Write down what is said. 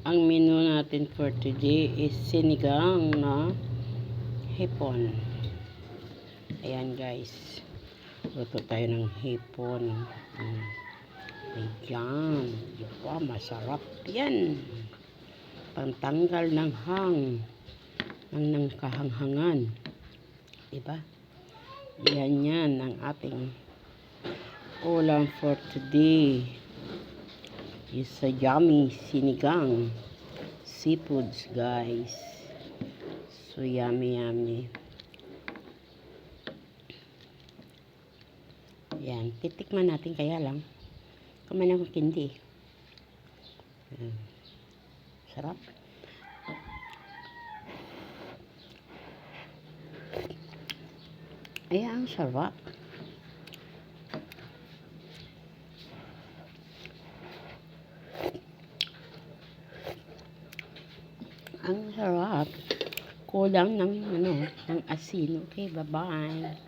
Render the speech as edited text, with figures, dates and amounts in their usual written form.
Ang menu natin for today is sinigang na hipon. Ayan guys. Luto tayo ng hipon. Ayan. Diba? Masarap yan. Pantanggal ng ng kahanghangan. Diba? Yan ang ating ulam for today. Is a yummy sinigang seafoods guys. So yummy. Yan, titikman natin kaya lang kumain ako hindi. Sarap. Ayan, sarap. Ang sarap. Kulang ng ng asin. Okay, bye-bye.